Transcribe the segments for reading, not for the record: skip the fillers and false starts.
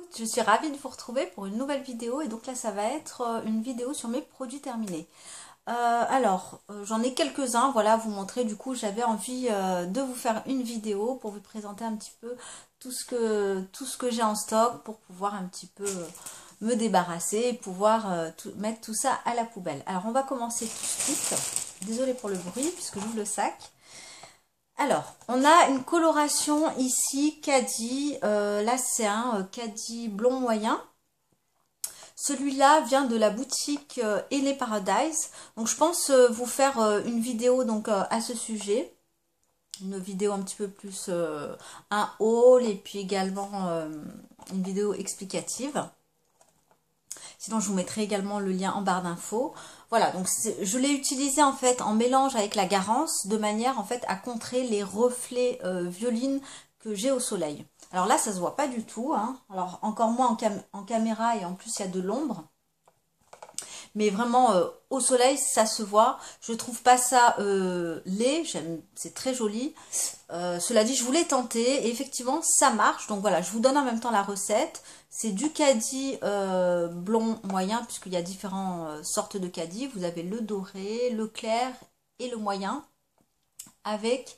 toutes, je suis ravie de vous retrouver pour une nouvelle vidéo et donc là ça va être une vidéo sur mes produits terminés. J'en ai quelques-uns, voilà, à vous montrer. Du coup j'avais envie de vous faire une vidéo pour vous présenter un petit peu tout ce que j'ai en stock pour pouvoir un petit peu me débarrasser et pouvoir mettre tout ça à la poubelle. Alors on va commencer tout de suite, désolée pour le bruit puisque j'ouvre le sac. Alors, on a une coloration ici, caddie, là c'est un caddie blond moyen. Celui-là vient de la boutique Henné Paradise. Donc je pense vous faire une vidéo donc, à ce sujet. Une vidéo un petit peu plus un haul et puis également une vidéo explicative. Sinon, je vous mettrai également le lien en barre d'infos. Voilà, donc je l'ai utilisé en fait en mélange avec la Garance de manière en fait à contrer les reflets violines que j'ai au soleil. Alors là, ça se voit pas du tout, hein. Alors encore moins en caméra et en plus il y a de l'ombre. Mais vraiment au soleil ça se voit. Je trouve pas ça laid, c'est très joli. Cela dit, je voulais tenter et effectivement ça marche. Donc voilà, je vous donne en même temps la recette. C'est du caddie blond moyen puisqu'il y a différentes sortes de caddie. Vous avez le doré, le clair et le moyen avec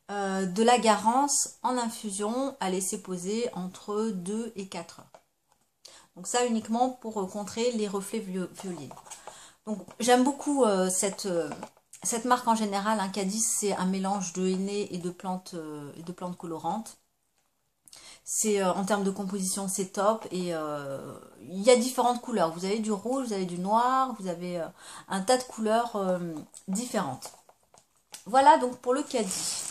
de la Garance en infusion à laisser poser entre 2 et 4 heures. Donc ça uniquement pour contrer les reflets violets. Donc j'aime beaucoup cette marque en général. Un caddie, c'est un mélange de henné et de plantes colorantes. C'est en termes de composition, c'est top. Et il y a différentes couleurs. Vous avez du rouge, vous avez du noir, vous avez un tas de couleurs différentes. Voilà donc pour le caddie.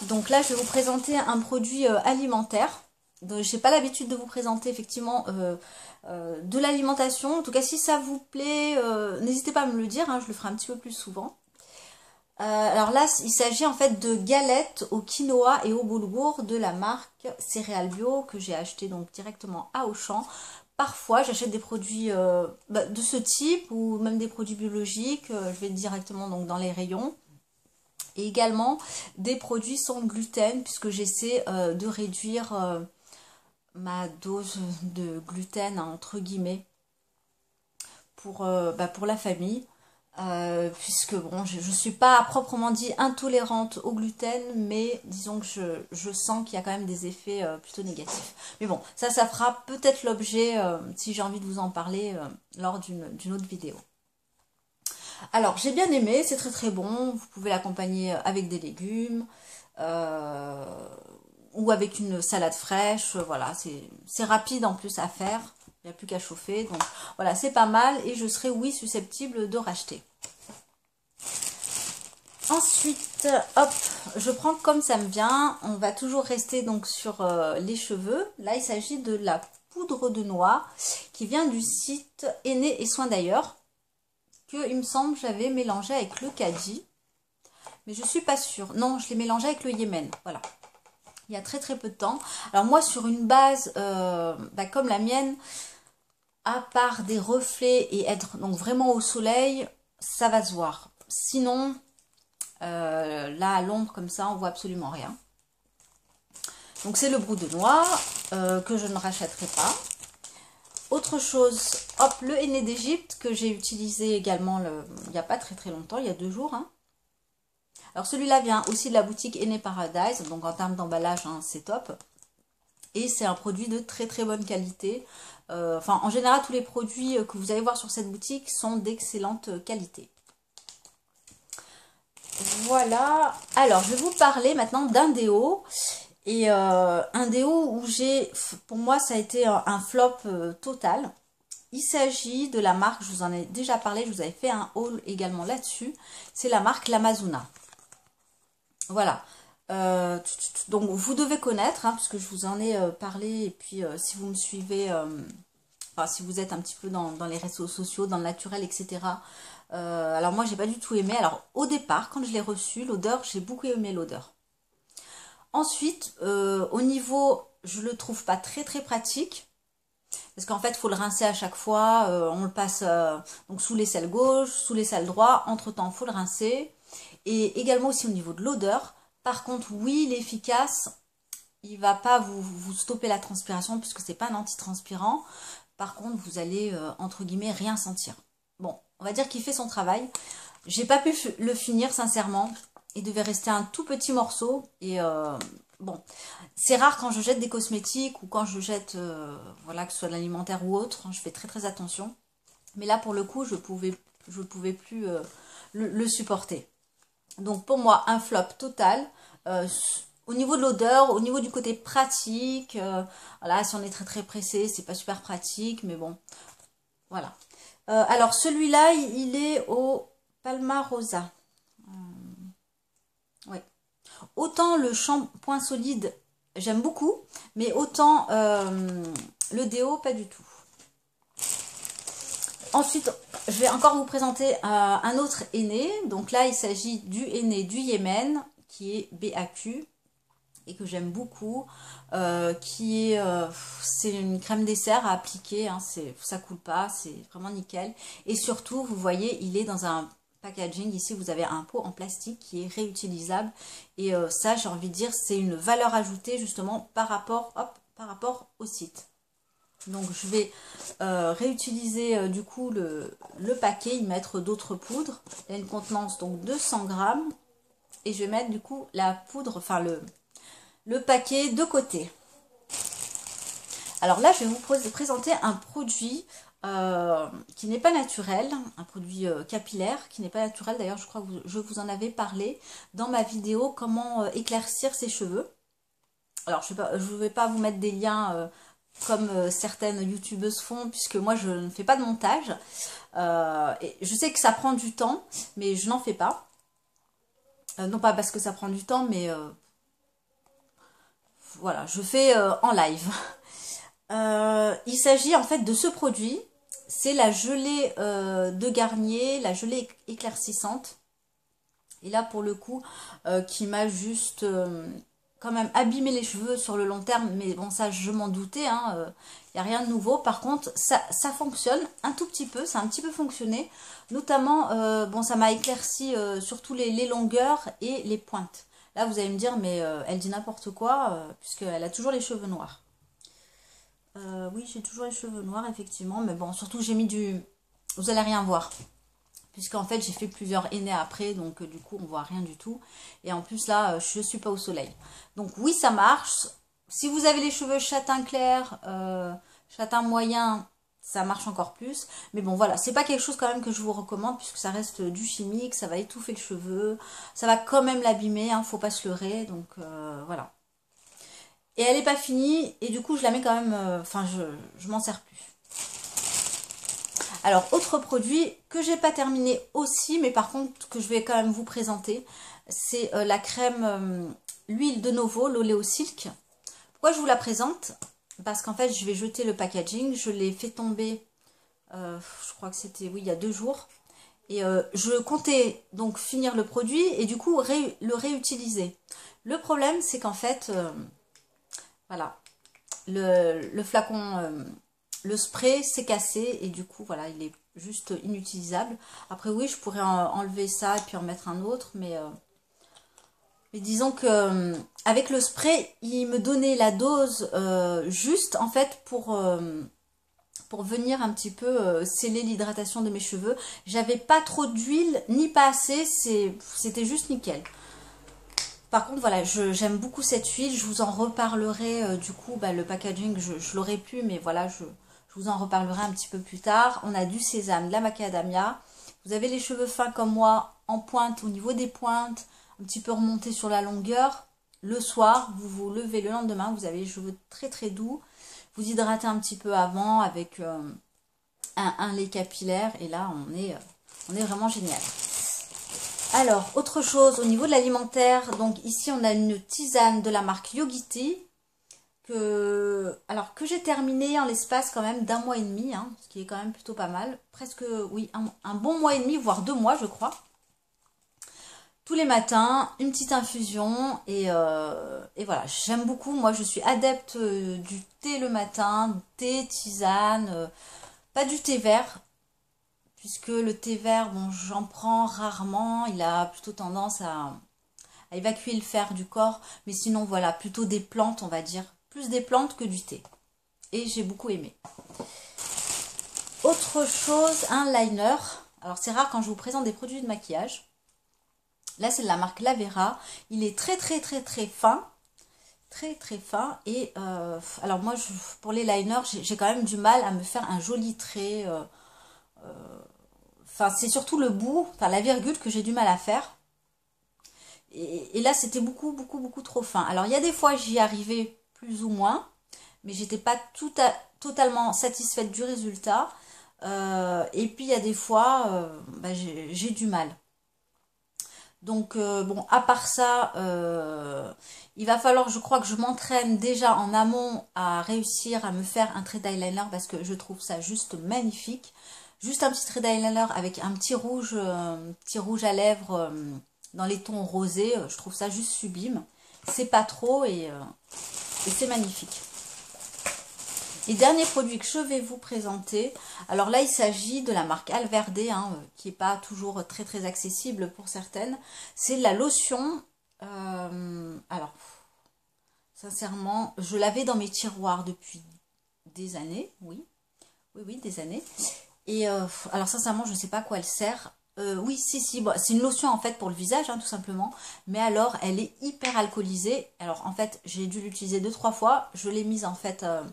Donc là je vais vous présenter un produit alimentaire. Je n'ai pas l'habitude de vous présenter effectivement de l'alimentation. En tout cas, si ça vous plaît, n'hésitez pas à me le dire, hein, je le ferai un petit peu plus souvent. Alors là, il s'agit en fait de galettes au quinoa et au boulgour de la marque Céréales Bio que j'ai acheté donc directement à Auchan. Parfois, j'achète des produits de ce type ou même des produits biologiques. Je vais directement donc dans les rayons. Et également des produits sans gluten puisque j'essaie de réduire ma dose de gluten entre guillemets pour la famille puisque bon je suis pas à proprement dit intolérante au gluten mais disons que je sens qu'il y a quand même des effets plutôt négatifs, mais bon ça fera peut-être l'objet si j'ai envie de vous en parler lors d'une autre vidéo. Alors j'ai bien aimé, c'est très très bon, vous pouvez l'accompagner avec des légumes ou avec une salade fraîche, voilà, c'est rapide en plus à faire, il n'y a plus qu'à chauffer, donc voilà, c'est pas mal et je serai, oui, susceptible de racheter. Ensuite, hop, je prends comme ça me vient, on va toujours rester donc sur les cheveux. Là, il s'agit de la poudre de noix qui vient du site Henné et Soins d'ailleurs, que il me semble j'avais mélangé avec le caddie, mais je suis pas sûre. Non, je l'ai mélangé avec le Yémen, voilà. Il y a très très peu de temps. Alors moi sur une base comme la mienne, à part des reflets et être donc vraiment au soleil, ça va se voir. Sinon, là à l'ombre comme ça, on voit absolument rien. Donc c'est le brou de noix que je ne rachèterai pas. Autre chose, hop, le henné d'Égypte que j'ai utilisé également il n'y a pas très très longtemps, il y a 2 jours. Hein. Alors celui-là vient aussi de la boutique Henné Paradise, donc en termes d'emballage, hein, c'est top. Et c'est un produit de très très bonne qualité. En général, tous les produits que vous allez voir sur cette boutique sont d'excellente qualité. Voilà. Alors, je vais vous parler maintenant d'un déo. Et un déo où pour moi, ça a été un flop total. Il s'agit de la marque, je vous en ai déjà parlé, je vous avais fait un haul également là-dessus. C'est la marque L'Amazona. Voilà. Donc vous devez connaître, hein, puisque je vous en ai parlé. Et puis si vous me suivez, si vous êtes un petit peu dans les réseaux sociaux, dans le naturel, etc. Alors moi, j'ai pas du tout aimé. Alors au départ, quand je l'ai reçu, l'odeur, j'ai beaucoup aimé l'odeur. Ensuite, au niveau, je le trouve pas très très pratique. Parce qu'en fait, il faut le rincer à chaque fois. On le passe donc sous l'aisselle gauche, sous l'aisselle droite. Entre temps, il faut le rincer. Et également aussi au niveau de l'odeur. Par contre, oui, il est efficace. il va pas vous stopper la transpiration puisque c'est pas un antitranspirant. Par contre, vous allez, entre guillemets, rien sentir. Bon, on va dire qu'il fait son travail. J'ai pas pu le finir, sincèrement. Il devait rester un tout petit morceau. Et bon, c'est rare quand je jette des cosmétiques ou quand je jette, voilà, que ce soit de l'alimentaire ou autre. Hein, je fais très très attention. Mais là, pour le coup, je pouvais plus le supporter. Donc pour moi, un flop total. Au niveau de l'odeur, au niveau du côté pratique, voilà, si on est très très pressé, c'est pas super pratique, mais bon, voilà. Alors celui-là, il est au Palmarosa. Oui. Autant le shampoing solide, j'aime beaucoup, mais autant le déo, pas du tout. Ensuite, je vais encore vous présenter un autre henné. Donc là, il s'agit du henné du Yémen, qui est BAQ, et que j'aime beaucoup, c'est une crème dessert à appliquer, hein, ça coule pas, c'est vraiment nickel. Et surtout, vous voyez, il est dans un packaging, ici vous avez un pot en plastique qui est réutilisable, et ça, j'ai envie de dire, c'est une valeur ajoutée justement par rapport au site. Donc je vais réutiliser du coup le paquet, y mettre d'autres poudres. Il y a une contenance donc de 100 grammes. Et je vais mettre du coup la poudre, enfin le paquet de côté. Alors là, je vais vous présenter un produit qui n'est pas naturel, un produit capillaire qui n'est pas naturel. D'ailleurs, je crois que je vous en avais parlé dans ma vidéo comment éclaircir ses cheveux. Alors, je ne vais pas vous mettre des liens comme certaines youtubeuses font, puisque moi, je ne fais pas de montage. Et je sais que ça prend du temps, mais je n'en fais pas. Non pas parce que ça prend du temps, mais voilà, je fais en live. Il s'agit en fait de ce produit. C'est la gelée de Garnier, la gelée éclaircissante. Et là, pour le coup, qui m'a juste quand même abîmé les cheveux sur le long terme. Mais bon, ça, je m'en doutais. Il n'y a rien de nouveau. Par contre, ça fonctionne un tout petit peu. Ça a un petit peu fonctionné. Notamment, bon, ça m'a éclairci surtout les longueurs et les pointes. Là, vous allez me dire, mais elle dit n'importe quoi, puisqu'elle a toujours les cheveux noirs. Oui, j'ai toujours les cheveux noirs, effectivement. Mais bon, surtout, j'ai mis du... Vous allez rien voir. Puisqu'en fait, j'ai fait plusieurs henné après. Donc, du coup, on voit rien du tout. Et en plus, là, je suis pas au soleil. Donc, oui, ça marche. Si vous avez les cheveux châtain clair, châtain moyen, ça marche encore plus. Mais bon, voilà. C'est pas quelque chose quand même que je vous recommande. Puisque ça reste du chimique. Ça va étouffer le cheveu. Ça va quand même l'abîmer. Hein, faut pas se leurrer. Donc, voilà. Et elle n'est pas finie, et du coup, je la mets quand même... Enfin, je m'en sers plus. Alors, autre produit que j'ai pas terminé aussi, mais par contre, que je vais quand même vous présenter, c'est la crème l'huile de Novo, l'Oléo Silk. Pourquoi je vous la présente? Parce qu'en fait, je vais jeter le packaging. Je l'ai fait tomber, je crois que c'était, oui, il y a 2 jours. Et je comptais donc finir le produit et du coup, le réutiliser. Le problème, c'est qu'en fait... voilà, le flacon, le spray s'est cassé et du coup, voilà, il est juste inutilisable. Après, oui, je pourrais enlever ça et puis en mettre un autre, mais disons que avec le spray, il me donnait la dose juste, en fait, pour venir un petit peu sceller l'hydratation de mes cheveux. J'avais pas trop d'huile, ni pas assez, c'était juste nickel. Par contre, voilà, j'aime beaucoup cette huile. Je vous en reparlerai, du coup, bah, le packaging, je l'aurai plus, mais voilà, je vous en reparlerai un petit peu plus tard. On a du sésame, de la macadamia. Vous avez les cheveux fins comme moi, en pointe, au niveau des pointes, un petit peu remontés sur la longueur. Le soir, vous vous levez le lendemain, vous avez les cheveux très très doux. Vous hydratez un petit peu avant avec un lait capillaire. Et là, on est vraiment génial. Alors, autre chose au niveau de l'alimentaire, donc ici on a une tisane de la marque Yogiti que j'ai terminé en l'espace quand même d'1 mois et demi, hein, ce qui est quand même plutôt pas mal. Presque, oui, un bon mois et demi, voire 2 mois je crois. Tous les matins, une petite infusion et voilà, j'aime beaucoup. Moi je suis adepte du thé le matin, thé, tisane, pas du thé vert. Puisque le thé vert, bon, j'en prends rarement, il a plutôt tendance à à évacuer le fer du corps. Mais sinon, voilà, plutôt des plantes, on va dire. Plus des plantes que du thé. Et j'ai beaucoup aimé. Autre chose, un liner. Alors, c'est rare quand je vous présente des produits de maquillage. Là, c'est de la marque Lavera. Il est très, très, très, très fin. Très, très fin. Et alors, moi, pour les liners, j'ai quand même du mal à me faire un joli trait. Enfin, c'est surtout le bout, enfin la virgule que j'ai du mal à faire. Et là, c'était beaucoup, beaucoup, beaucoup trop fin. Alors, il y a des fois, j'y arrivais plus ou moins, mais j'étais pas totalement satisfaite du résultat. Et puis, il y a des fois, bah, j'ai du mal. Donc, bon, à part ça, il va falloir, je crois que je m'entraîne déjà en amont à réussir à me faire un trait d'eyeliner parce que je trouve ça juste magnifique. Juste un petit trait d'eyeliner avec un petit rouge à lèvres dans les tons rosés. Je trouve ça juste sublime. C'est pas trop et c'est magnifique. Les derniers produits que je vais vous présenter, alors là il s'agit de la marque Alverde, hein, qui n'est pas toujours très très accessible pour certaines. C'est la lotion, alors sincèrement je l'avais dans mes tiroirs depuis des années, oui, des années. Et alors sincèrement je ne sais pas à quoi elle sert. Oui, si, bon, c'est une lotion en fait pour le visage, hein, tout simplement. Mais alors, elle est hyper alcoolisée. Alors en fait, j'ai dû l'utiliser 2-3 fois. Je l'ai mise en fait un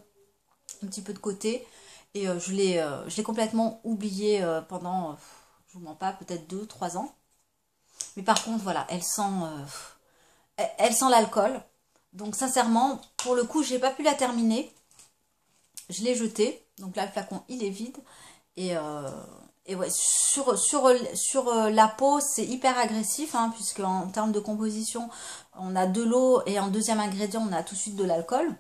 petit peu de côté. Et je l'ai complètement oubliée pendant, je vous mens pas, peut-être 2-3 ans. Mais par contre, voilà, elle sent l'alcool. Donc sincèrement, pour le coup, j'ai pas pu la terminer. Je l'ai jetée. Donc là, le flacon, il est vide. Et ouais, sur la peau, c'est hyper agressif, hein, puisque en termes de composition, on a de l'eau et en deuxième ingrédient, on a tout de suite de l'alcool.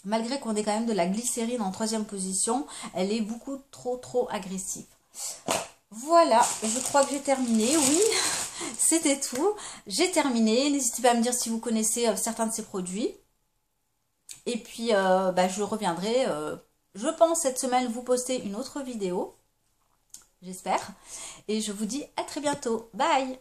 Malgré qu'on ait quand même de la glycérine en troisième position, elle est beaucoup trop agressive. Voilà, je crois que j'ai terminé, oui, c'était tout. J'ai terminé, n'hésitez pas à me dire si vous connaissez certains de ces produits. Et puis, bah, je reviendrai, je pense cette semaine vous poster une autre vidéo. J'espère. Et je vous dis à très bientôt. Bye!